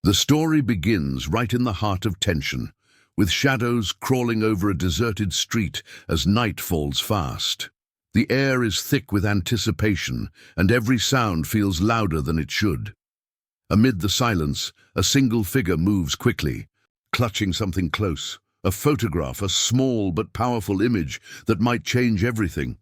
The story begins right in the heart of tension, with shadows crawling over a deserted street as night falls fast. The air is thick with anticipation, and every sound feels louder than it should. Amid the silence, a single figure moves quickly, clutching something close. A photograph, a small but powerful image that might change everything.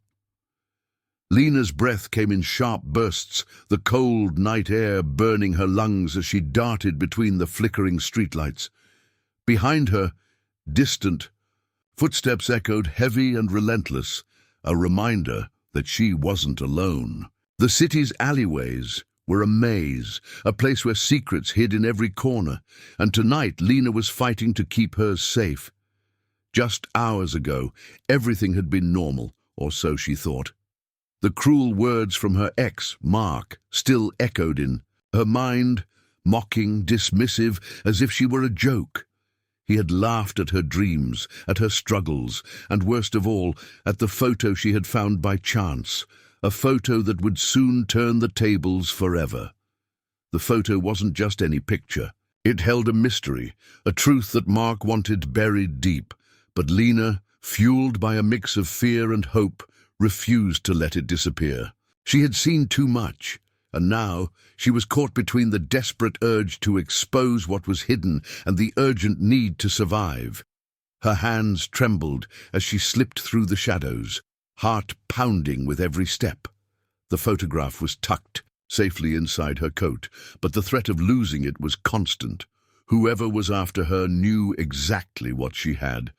Lena's breath came in sharp bursts, the cold night air burning her lungs as she darted between the flickering streetlights. Behind her, distant, footsteps echoed heavy and relentless, a reminder that she wasn't alone. The city's alleyways were a maze, a place where secrets hid in every corner, and tonight Lena was fighting to keep hers safe. Just hours ago, everything had been normal, or so she thought. The cruel words from her ex, Mark, still echoed in her mind, mocking, dismissive, as if she were a joke. He had laughed at her dreams, at her struggles, and worst of all, at the photo she had found by chance, a photo that would soon turn the tables forever. The photo wasn't just any picture. It held a mystery, a truth that Mark wanted buried deep, but Lena, fueled by a mix of fear and hope, refused to let it disappear. She had seen too much, and now she was caught between the desperate urge to expose what was hidden and the urgent need to survive. Her hands trembled as she slipped through the shadows, heart pounding with every step. The photograph was tucked safely inside her coat, but the threat of losing it was constant. Whoever was after her knew exactly what she had,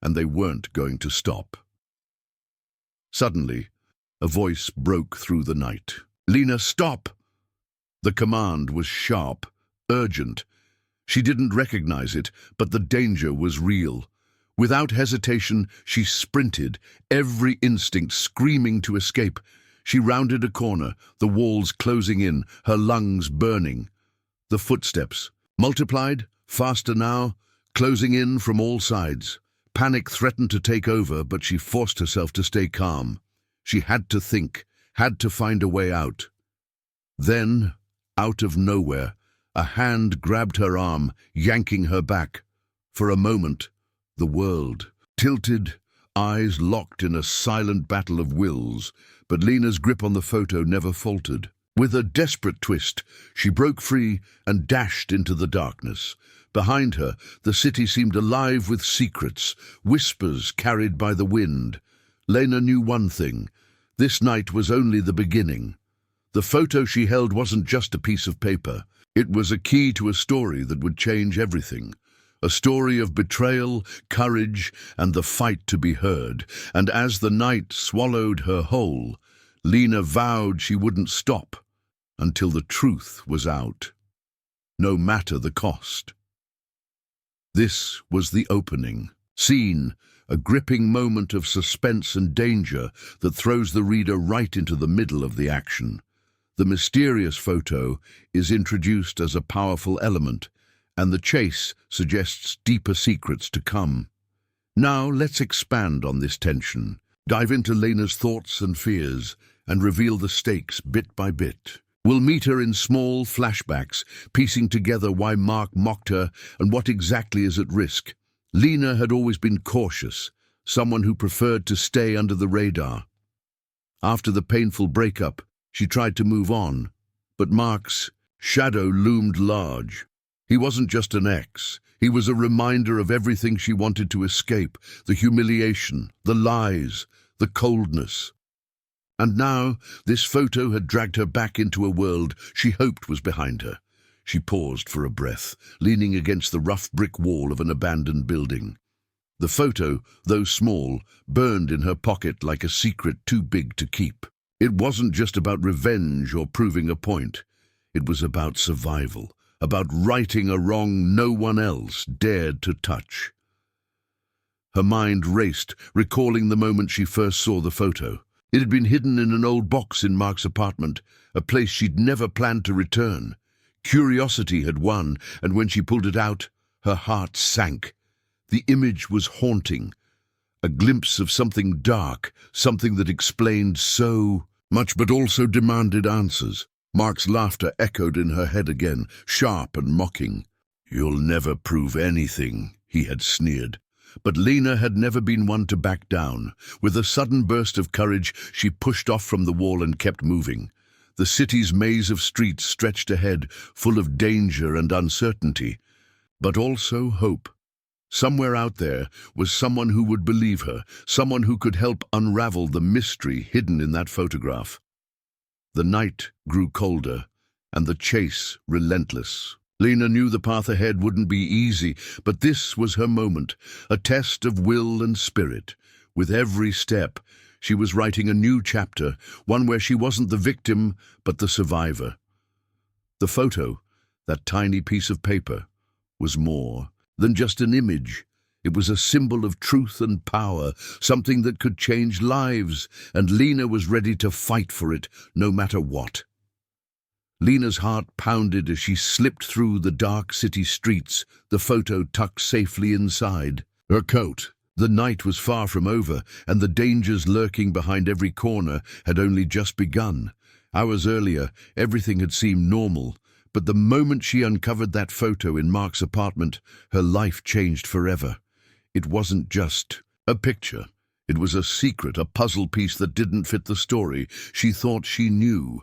and they weren't going to stop. Suddenly, a voice broke through the night. "Lena, stop!" The command was sharp, urgent. She didn't recognize it, but the danger was real. Without hesitation, she sprinted, every instinct screaming to escape. She rounded a corner, the walls closing in, her lungs burning. The footsteps multiplied, faster now, closing in from all sides. Panic threatened to take over, but she forced herself to stay calm. She had to think, had to find a way out. Then, out of nowhere, a hand grabbed her arm, yanking her back. For a moment, the world tilted, eyes locked in a silent battle of wills, but Lena's grip on the photo never faltered. With a desperate twist, she broke free and dashed into the darkness. Behind her, the city seemed alive with secrets, whispers carried by the wind. Lena knew one thing: this night was only the beginning. The photo she held wasn't just a piece of paper. It was a key to a story that would change everything. A story of betrayal, courage, and the fight to be heard. And as the night swallowed her whole, Lena vowed she wouldn't stop until the truth was out, no matter the cost. This was the opening scene, a gripping moment of suspense and danger that throws the reader right into the middle of the action. The mysterious photo is introduced as a powerful element, and the chase suggests deeper secrets to come. Now let's expand on this tension, dive into Lena's thoughts and fears, and reveal the stakes bit by bit. We'll meet her in small flashbacks, piecing together why Mark mocked her and what exactly is at risk. Lena had always been cautious, someone who preferred to stay under the radar. After the painful breakup, she tried to move on, but Mark's shadow loomed large. He wasn't just an ex. He was a reminder of everything she wanted to escape: the humiliation, the lies, the coldness. And now, this photo had dragged her back into a world she hoped was behind her. She paused for a breath, leaning against the rough brick wall of an abandoned building. The photo, though small, burned in her pocket like a secret too big to keep. It wasn't just about revenge or proving a point. It was about survival, about righting a wrong no one else dared to touch. Her mind raced, recalling the moment she first saw the photo. It had been hidden in an old box in Mark's apartment, a place she'd never planned to return. Curiosity had won, and when she pulled it out, her heart sank. The image was haunting, a glimpse of something dark, something that explained so much but also demanded answers. Mark's laughter echoed in her head again, sharp and mocking. "You'll never prove anything," he had sneered. But Lena had never been one to back down. With a sudden burst of courage, she pushed off from the wall and kept moving. The city's maze of streets stretched ahead, full of danger and uncertainty, but also hope. Somewhere out there was someone who would believe her, someone who could help unravel the mystery hidden in that photograph. The night grew colder, and the chase relentless. Lena knew the path ahead wouldn't be easy, but this was her moment, a test of will and spirit. With every step, she was writing a new chapter, one where she wasn't the victim, but the survivor. The photo, that tiny piece of paper, was more than just an image. It was a symbol of truth and power, something that could change lives, and Lena was ready to fight for it, no matter what. Lena's heart pounded as she slipped through the dark city streets, the photo tucked safely inside. Her coat. The night was far from over, and the dangers lurking behind every corner had only just begun. Hours earlier, everything had seemed normal, but the moment she uncovered that photo in Mark's apartment, her life changed forever. It wasn't just a picture. It was a secret, a puzzle piece that didn't fit the story she thought she knew.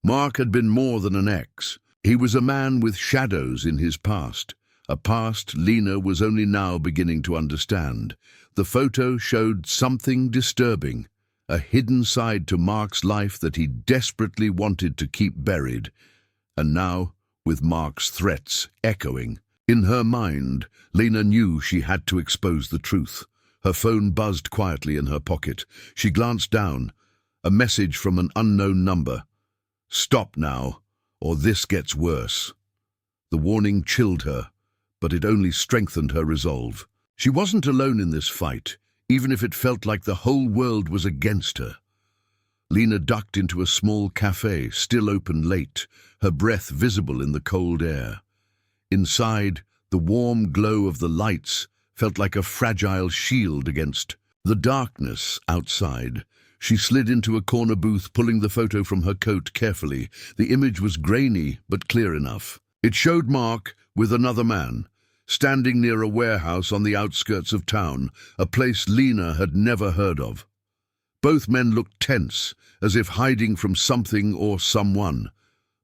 Mark had been more than an ex. He was a man with shadows in his past, a past Lena was only now beginning to understand. The photo showed something disturbing, a hidden side to Mark's life that he desperately wanted to keep buried. And now, with Mark's threats echoing in her mind, Lena knew she had to expose the truth. Her phone buzzed quietly in her pocket. She glanced down. A message from an unknown number. "Stop now, or this gets worse." The warning chilled her, but it only strengthened her resolve. She wasn't alone in this fight, even if it felt like the whole world was against her. Lena ducked into a small cafe, still open late, her breath visible in the cold air. Inside, the warm glow of the lights felt like a fragile shield against the darkness outside. She slid into a corner booth, pulling the photo from her coat carefully. The image was grainy, but clear enough. It showed Mark with another man, standing near a warehouse on the outskirts of town, a place Lena had never heard of. Both men looked tense, as if hiding from something or someone.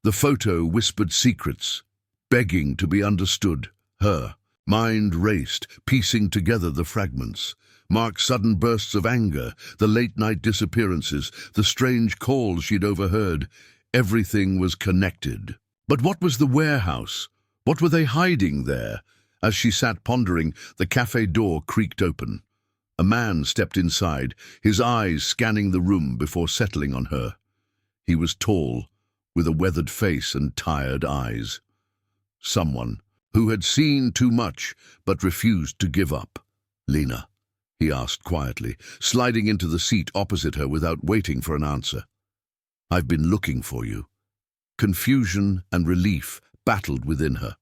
The photo whispered secrets, begging to be understood. Her mind raced, piecing together the fragments. Mark's sudden bursts of anger, the late-night disappearances, the strange calls she'd overheard. Everything was connected. But what was the warehouse? What were they hiding there? As she sat pondering, the cafe door creaked open. A man stepped inside, his eyes scanning the room before settling on her. He was tall, with a weathered face and tired eyes. Someone who had seen too much but refused to give up. "Lena?" he asked quietly, sliding into the seat opposite her without waiting for an answer. "I've been looking for you." Confusion and relief battled within her.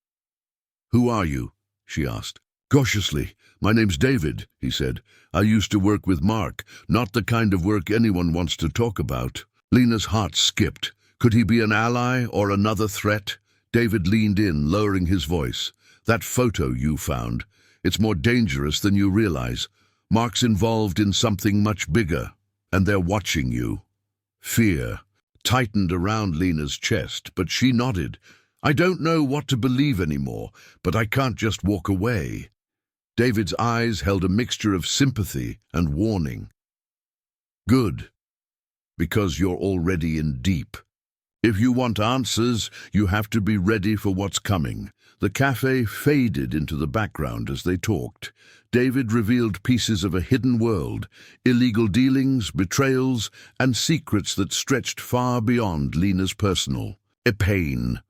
"Who are you?" she asked. Cautiously, "My name's David," he said. "I used to work with Mark, not the kind of work anyone wants to talk about." Lena's heart skipped. Could he be an ally or another threat? David leaned in, lowering his voice. "That photo you found, it's more dangerous than you realize. Mark's involved in something much bigger, and they're watching you." Fear tightened around Lena's chest, but she nodded. "I don't know what to believe anymore, but I can't just walk away." David's eyes held a mixture of sympathy and warning. "Good, because you're already in deep. If you want answers, you have to be ready for what's coming." The cafe faded into the background as they talked. David revealed pieces of a hidden world, illegal dealings, betrayals, and secrets that stretched far beyond Lena's personal. A pain.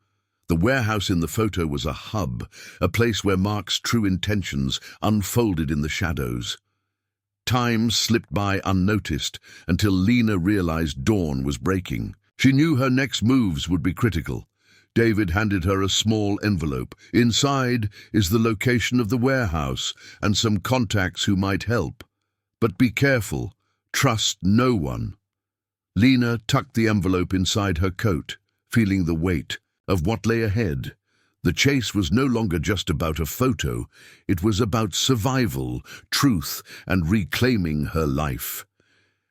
The warehouse in the photo was a hub, a place where Mark's true intentions unfolded in the shadows. Time slipped by unnoticed until Lena realized dawn was breaking. She knew her next moves would be critical. David handed her a small envelope. "Inside is the location of the warehouse and some contacts who might help. But be careful. Trust no one." Lena tucked the envelope inside her coat, feeling the weight of what lay ahead. The chase was no longer just about a photo, it was about survival, truth, and reclaiming her life.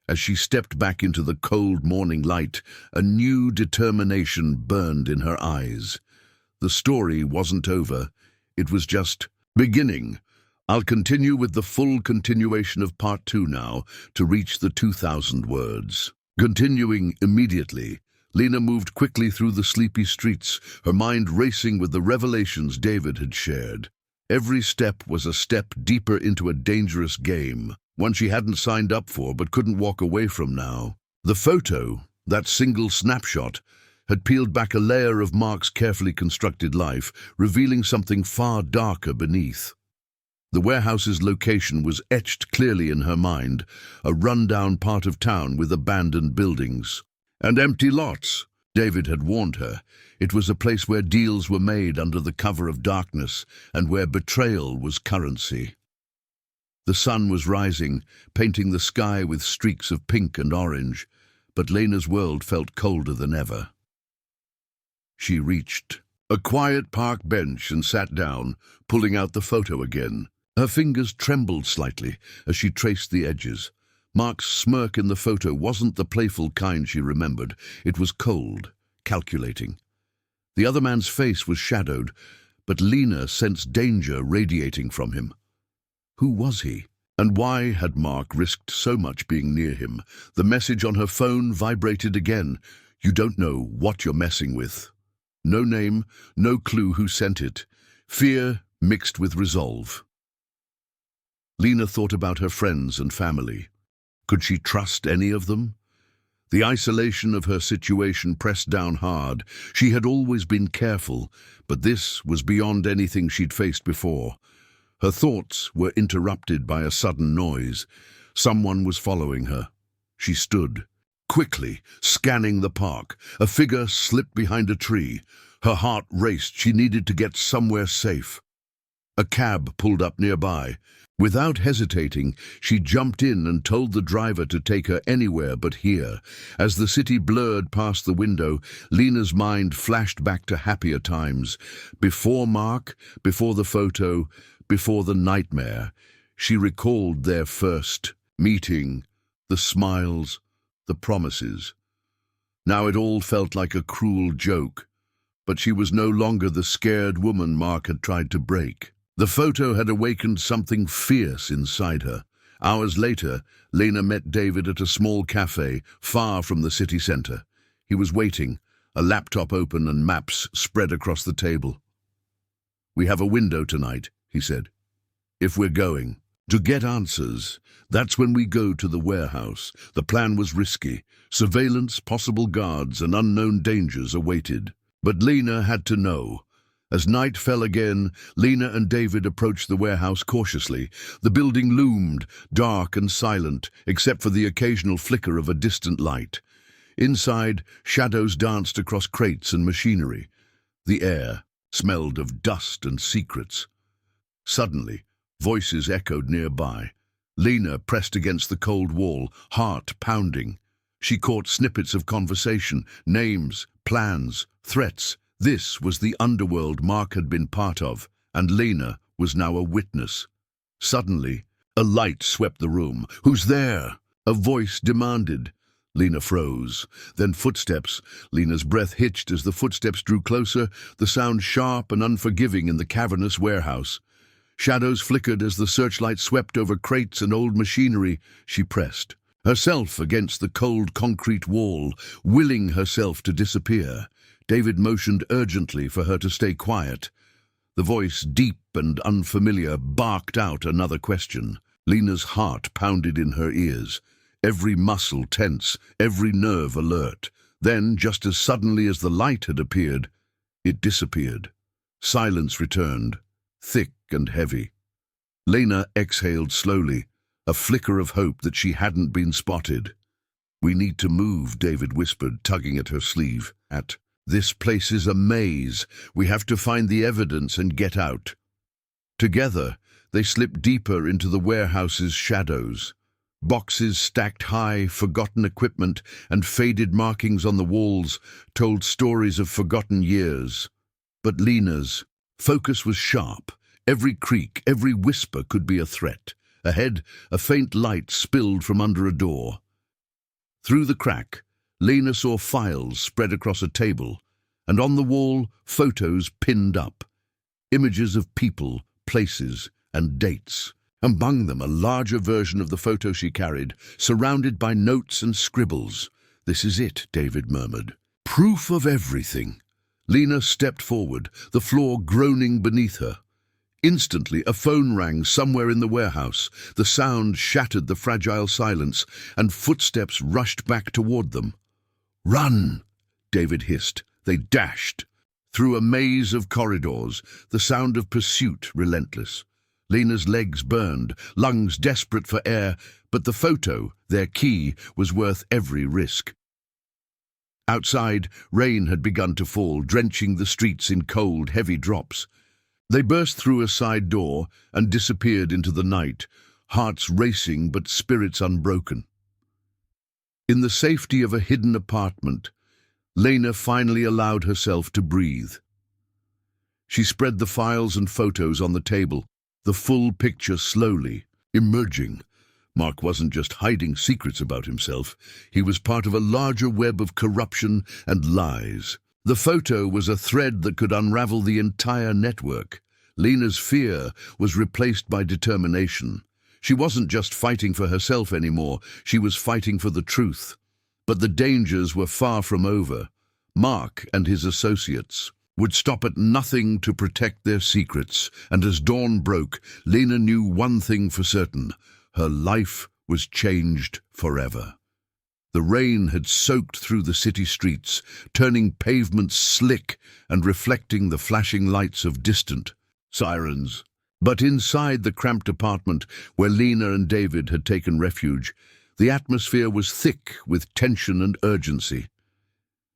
As she stepped back into the cold morning light, a new determination burned in her eyes. The story wasn't over, it was just beginning. I'll continue with the full continuation of part 2 now, to reach the 2,000 words. Continuing immediately, Lena moved quickly through the sleepy streets, her mind racing with the revelations David had shared. Every step was a step deeper into a dangerous game, one she hadn't signed up for but couldn't walk away from now. The photo, that single snapshot, had peeled back a layer of Mark's carefully constructed life, revealing something far darker beneath. The warehouse's location was etched clearly in her mind, a run-down part of town with abandoned buildings and empty lots. David had warned her. It was a place where deals were made under the cover of darkness and where betrayal was currency. The sun was rising, painting the sky with streaks of pink and orange, but Lena's world felt colder than ever. She reached a quiet park bench and sat down, pulling out the photo again. Her fingers trembled slightly as she traced the edges. Mark's smirk in the photo wasn't the playful kind she remembered. It was cold, calculating. The other man's face was shadowed, but Lena sensed danger radiating from him. Who was he? And why had Mark risked so much being near him? The message on her phone vibrated again. You don't know what you're messing with. No name, no clue who sent it. Fear mixed with resolve. Lena thought about her friends and family. Could she trust any of them? The isolation of her situation pressed down hard. She had always been careful, but this was beyond anything she'd faced before. Her thoughts were interrupted by a sudden noise. Someone was following her. She stood, quickly, scanning the park. A figure slipped behind a tree. Her heart raced. She needed to get somewhere safe. A cab pulled up nearby. Without hesitating, she jumped in and told the driver to take her anywhere but here. As the city blurred past the window, Lena's mind flashed back to happier times. Before Mark, before the photo, before the nightmare. She recalled their first meeting, the smiles, the promises. Now it all felt like a cruel joke, but she was no longer the scared woman Mark had tried to break. The photo had awakened something fierce inside her. Hours later, Lena met David at a small cafe far from the city center. He was waiting, a laptop open and maps spread across the table. We have a window tonight, he said. If we're going to get answers, that's when we go to the warehouse. The plan was risky. Surveillance, possible guards, and unknown dangers awaited. But Lena had to know. As night fell again, Lena and David approached the warehouse cautiously. The building loomed, dark and silent, except for the occasional flicker of a distant light. Inside, shadows danced across crates and machinery. The air smelled of dust and secrets. Suddenly, voices echoed nearby. Lena pressed against the cold wall, heart pounding. She caught snippets of conversation, names, plans, threats. This was the underworld Mark had been part of, and Lena was now a witness. Suddenly, a light swept the room. "Who's there?" a voice demanded. Lena froze. Then footsteps. Lena's breath hitched as the footsteps drew closer, the sound sharp and unforgiving in the cavernous warehouse. Shadows flickered as the searchlight swept over crates and old machinery. She pressed herself against the cold concrete wall, willing herself to disappear. David motioned urgently for her to stay quiet. The voice, deep and unfamiliar, barked out another question. Lena's heart pounded in her ears, every muscle tense, every nerve alert. Then, just as suddenly as the light had appeared, it disappeared. Silence returned, thick and heavy. Lena exhaled slowly, a flicker of hope that she hadn't been spotted. "We need to move," David whispered, tugging at her sleeve. "This place is a maze. We have to find the evidence and get out." Together, they slipped deeper into the warehouse's shadows. Boxes stacked high, forgotten equipment, and faded markings on the walls told stories of forgotten years. But Lena's focus was sharp. Every creak, every whisper could be a threat. Ahead, a faint light spilled from under a door. Through the crack, Lena saw files spread across a table, and on the wall, photos pinned up. Images of people, places, and dates. Among them, a larger version of the photo she carried, surrounded by notes and scribbles. "This is it," David murmured. "Proof of everything." Lena stepped forward, the floor groaning beneath her. Instantly, a phone rang somewhere in the warehouse. The sound shattered the fragile silence, and footsteps rushed back toward them. "Run!" David hissed. They dashed. Through a maze of corridors, the sound of pursuit relentless. Lena's legs burned, lungs desperate for air, but the photo, their key, was worth every risk. Outside, rain had begun to fall, drenching the streets in cold, heavy drops. They burst through a side door and disappeared into the night, hearts racing but spirits unbroken. In the safety of a hidden apartment, Lena finally allowed herself to breathe. She spread the files and photos on the table, the full picture slowly emerging. Mark wasn't just hiding secrets about himself. He was part of a larger web of corruption and lies. The photo was a thread that could unravel the entire network. Lena's fear was replaced by determination. She wasn't just fighting for herself anymore, she was fighting for the truth. But the dangers were far from over. Mark and his associates would stop at nothing to protect their secrets, and as dawn broke, Lena knew one thing for certain: her life was changed forever. The rain had soaked through the city streets, turning pavements slick and reflecting the flashing lights of distant sirens. But inside the cramped apartment where Lena and David had taken refuge, the atmosphere was thick with tension and urgency.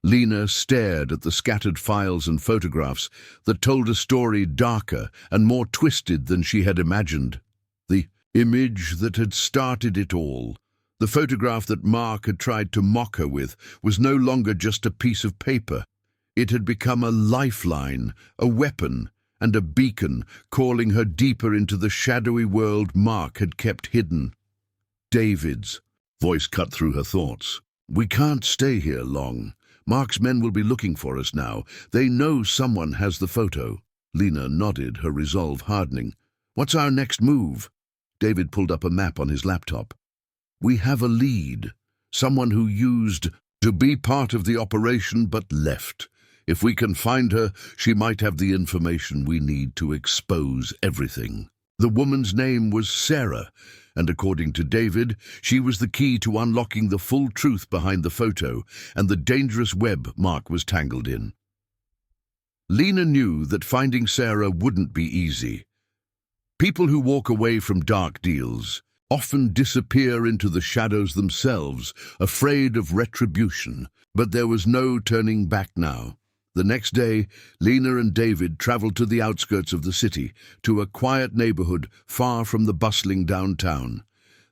Lena stared at the scattered files and photographs that told a story darker and more twisted than she had imagined. The image that had started it all, the photograph that Mark had tried to mock her with, was no longer just a piece of paper. It had become a lifeline, a weapon, and a beacon, calling her deeper into the shadowy world Mark had kept hidden. David's voice cut through her thoughts. "We can't stay here long. Mark's men will be looking for us now. They know someone has the photo." Lena nodded, her resolve hardening. "What's our next move?" David pulled up a map on his laptop. "We have a lead. Someone who used to be part of the operation but left. If we can find her, she might have the information we need to expose everything." The woman's name was Sarah, and according to David, she was the key to unlocking the full truth behind the photo and the dangerous web Mark was tangled in. Lena knew that finding Sarah wouldn't be easy. People who walk away from dark deals often disappear into the shadows themselves, afraid of retribution, but there was no turning back now. The next day, Lena and David traveled to the outskirts of the city, to a quiet neighborhood far from the bustling downtown.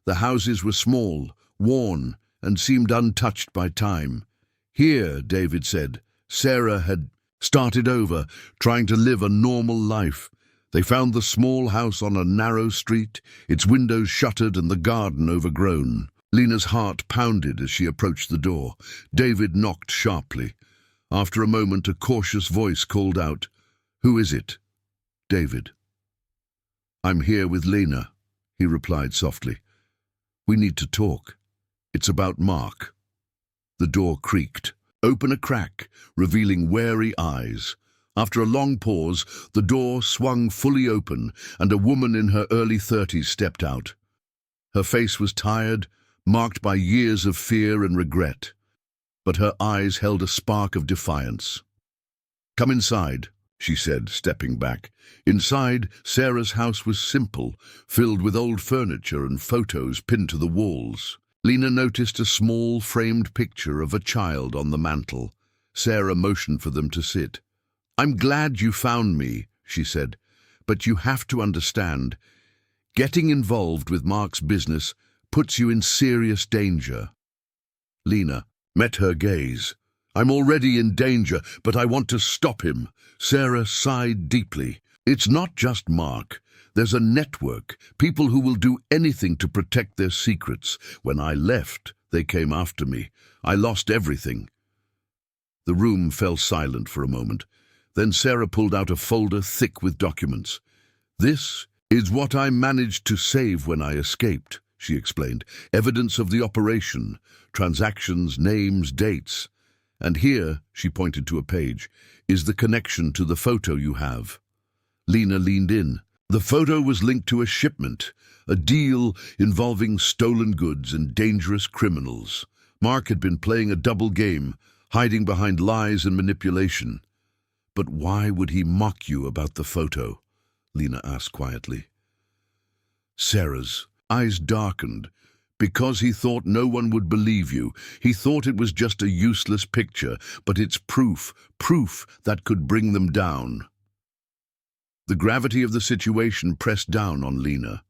The houses were small, worn, and seemed untouched by time. Here, David said, Sarah had started over, trying to live a normal life. They found the small house on a narrow street, its windows shuttered and the garden overgrown. Lena's heart pounded as she approached the door. David knocked sharply. After a moment, a cautious voice called out, "Who is it?" "David." "I'm here with Lena," he replied softly. "We need to talk. It's about Mark." The door creaked, open a crack, revealing wary eyes. After a long pause, the door swung fully open, and a woman in her early 30s stepped out. Her face was tired, marked by years of fear and regret, but her eyes held a spark of defiance. "Come inside," she said, stepping back. Inside, Sarah's house was simple, filled with old furniture and photos pinned to the walls. Lena noticed a small, framed picture of a child on the mantel. Sarah motioned for them to sit. "I'm glad you found me," she said, "but you have to understand, getting involved with Mark's business puts you in serious danger." Lena met her gaze. I'm already in danger, but I want to stop him." Sarah sighed deeply. "It's not just Mark. There's a network, people who will do anything to protect their secrets. When I left, they came after me. I lost everything." The room fell silent for a moment. Then Sarah pulled out a folder thick with documents. "This is what I managed to save when I escaped," she explained. "Evidence of the operation, transactions, names, dates. And here," she pointed to a page, "is the connection to the photo you have." Lena leaned in. The photo was linked to a shipment, a deal involving stolen goods and dangerous criminals. Mark had been playing a double game, hiding behind lies and manipulation. "But why would he mock you about the photo?" Lena asked quietly. Sarah's eyes darkened. "Because he thought no one would believe you. He thought it was just a useless picture, but it's proof that could bring them down." The gravity of the situation pressed down on Lena.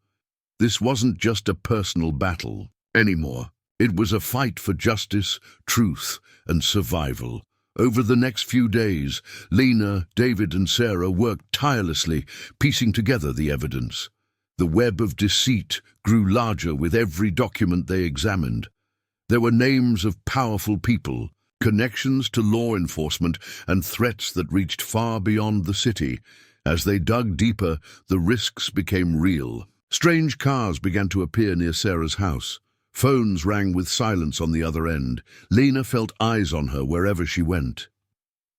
This wasn't just a personal battle anymore. It was a fight for justice, truth, and survival. Over the next few days, Lena, David, and Sarah worked tirelessly, piecing together the evidence. The web of deceit grew larger with every document they examined. There were names of powerful people, connections to law enforcement, and threats that reached far beyond the city. As they dug deeper, the risks became real. Strange cars began to appear near Sarah's house. Phones rang with silence on the other end. Lena felt eyes on her wherever she went.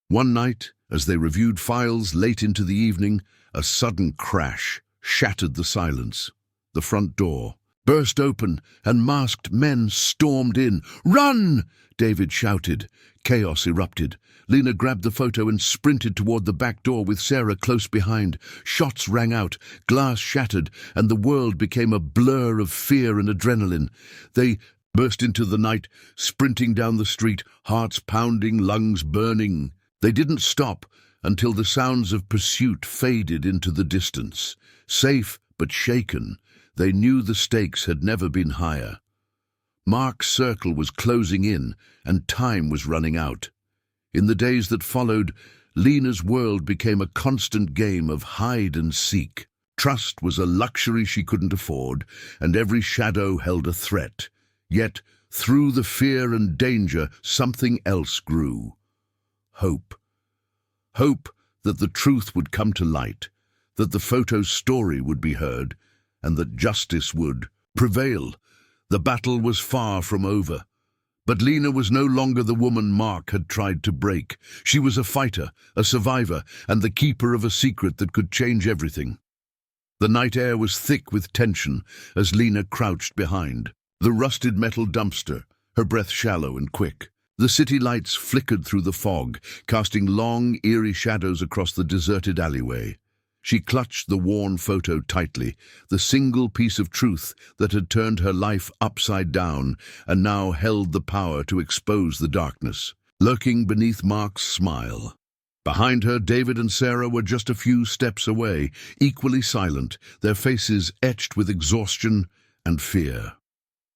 One night, as they reviewed files late into the evening, a sudden crash shattered the silence. The front door burst open, and masked men stormed in. "Run!" David shouted. Chaos erupted. Lena grabbed the photo and sprinted toward the back door with Sarah close behind. Shots rang out, glass shattered, and the world became a blur of fear and adrenaline. They burst into the night, sprinting down the street, hearts pounding, lungs burning. They didn't stop until the sounds of pursuit faded into the distance. Safe but shaken, they knew the stakes had never been higher. Mark's circle was closing in, and time was running out. In the days that followed, Lena's world became a constant game of hide and seek. Trust was a luxury she couldn't afford, and every shadow held a threat. Yet, through the fear and danger, something else grew. Hope. Hope that the truth would come to light, that the photo's story would be heard, and that justice would prevail. The battle was far from over. But Lena was no longer the woman Mark had tried to break. She was a fighter, a survivor, and the keeper of a secret that could change everything. The night air was thick with tension as Lena crouched behind the rusted metal dumpster, her breath shallow and quick. The city lights flickered through the fog, casting long, eerie shadows across the deserted alleyway. She clutched the worn photo tightly, the single piece of truth that had turned her life upside down and now held the power to expose the darkness, lurking beneath Mark's smile. Behind her, David and Sarah were just a few steps away, equally silent, their faces etched with exhaustion and fear.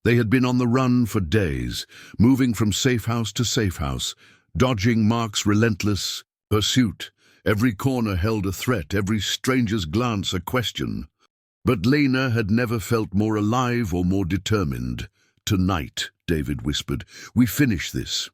They had been on the run for days, moving from safe house to safe house, dodging Mark's relentless pursuit. Every corner held a threat, every stranger's glance a question. But Lena had never felt more alive or more determined. "Tonight," David whispered, "we finish this."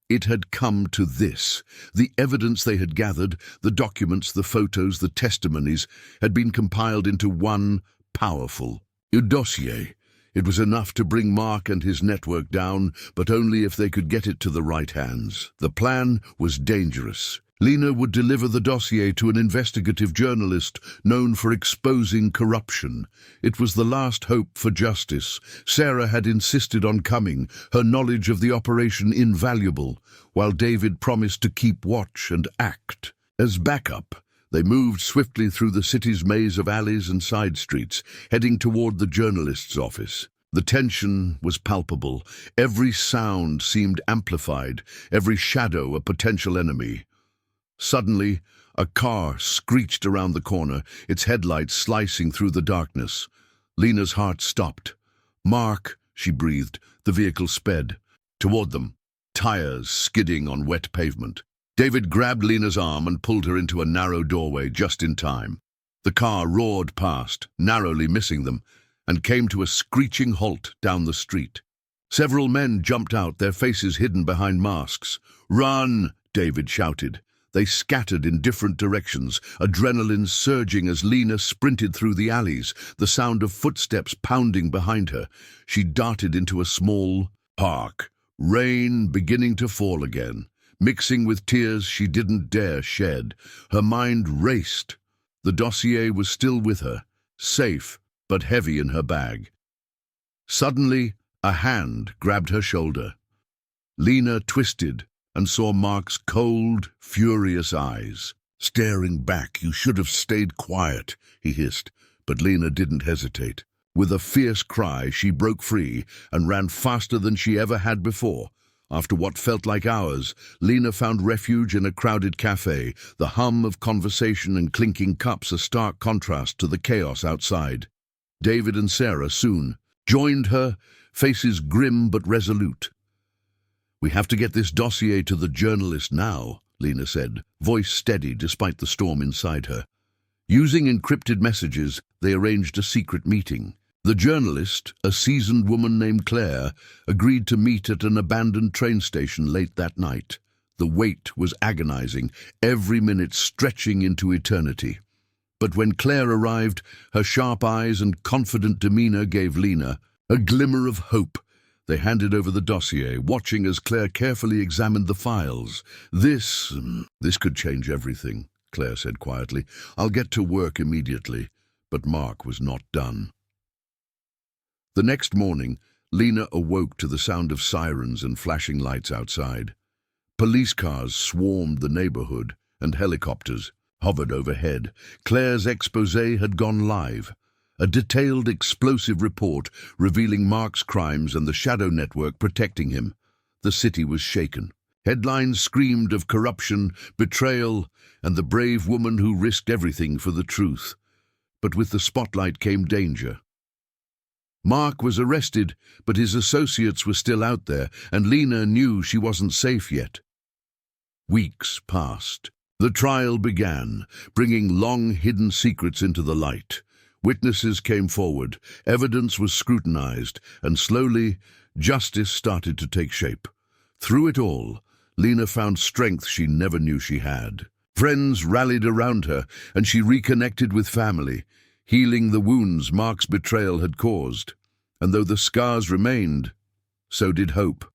It had come to this. The evidence they had gathered, the documents, the photos, the testimonies, had been compiled into one powerful dossier. It was enough to bring Mark and his network down, but only if they could get it to the right hands. The plan was dangerous. Lena would deliver the dossier to an investigative journalist known for exposing corruption. It was the last hope for justice. Sarah had insisted on coming, her knowledge of the operation invaluable, while David promised to keep watch and act. As backup, they moved swiftly through the city's maze of alleys and side streets, heading toward the journalist's office. The tension was palpable. Every sound seemed amplified, every shadow a potential enemy. Suddenly, a car screeched around the corner, its headlights slicing through the darkness. Lena's heart stopped. "Mark," she breathed. The vehicle sped toward them. tires skidding on wet pavement. David grabbed Lena's arm and pulled her into a narrow doorway just in time. The car roared past, narrowly missing them, and came to a screeching halt down the street. Several men jumped out, their faces hidden behind masks. "Run!" David shouted. They scattered in different directions, adrenaline surging as Lena sprinted through the alleys, the sound of footsteps pounding behind her. She darted into a small park, rain beginning to fall again, mixing with tears she didn't dare shed. Her mind raced. The dossier was still with her, safe but heavy in her bag. Suddenly, a hand grabbed her shoulder. Lena twisted and saw Mark's cold, furious eyes. Staring back. "You should have stayed quiet," he hissed, but Lena didn't hesitate. With a fierce cry, she broke free and ran faster than she ever had before. After what felt like hours, Lena found refuge in a crowded cafe, the hum of conversation and clinking cups a stark contrast to the chaos outside. David and Sarah soon joined her, faces grim but resolute. "We have to get this dossier to the journalist now," Lena said, voice steady despite the storm inside her. Using encrypted messages, they arranged a secret meeting. The journalist, a seasoned woman named Claire, agreed to meet at an abandoned train station late that night. The wait was agonizing, every minute stretching into eternity. But when Claire arrived, her sharp eyes and confident demeanor gave Lena a glimmer of hope. They handed over the dossier, watching as Claire carefully examined the files. This could change everything," Claire said quietly. "I'll get to work immediately." But Mark was not done. The next morning, Lena awoke to the sound of sirens and flashing lights outside. Police cars swarmed the neighborhood, and helicopters hovered overhead. Claire's exposé had gone live. A detailed, explosive report revealing Mark's crimes and the shadow network protecting him. The city was shaken. Headlines screamed of corruption, betrayal, and the brave woman who risked everything for the truth. But with the spotlight came danger. Mark was arrested, but his associates were still out there, and Lena knew she wasn't safe yet. Weeks passed. The trial began, bringing long-hidden secrets into the light. Witnesses came forward, evidence was scrutinized, and slowly, justice started to take shape. Through it all, Lena found strength she never knew she had. Friends rallied around her, and she reconnected with family, healing the wounds Mark's betrayal had caused. And though the scars remained, so did hope.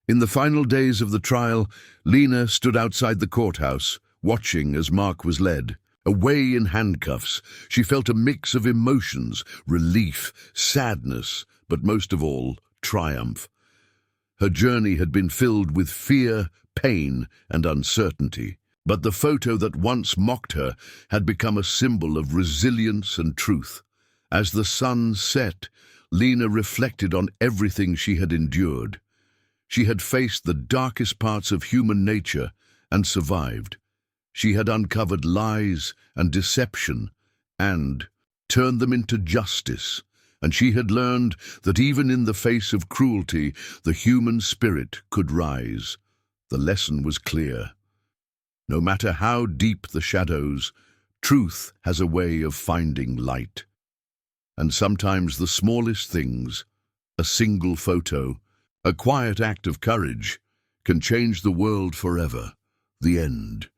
In the final days of the trial, Lena stood outside the courthouse, watching as Mark was led. Away in handcuffs, she felt a mix of emotions, relief, sadness, but most of all, triumph. Her journey had been filled with fear, pain, and uncertainty, but the photo that once mocked her had become a symbol of resilience and truth. As the sun set, Lena reflected on everything she had endured. She had faced the darkest parts of human nature and survived. She had uncovered lies and deception and turned them into justice, and she had learned that even in the face of cruelty, the human spirit could rise. The lesson was clear. No matter how deep the shadows, truth has a way of finding light. And sometimes the smallest things, a single photo, a quiet act of courage, can change the world forever. The end.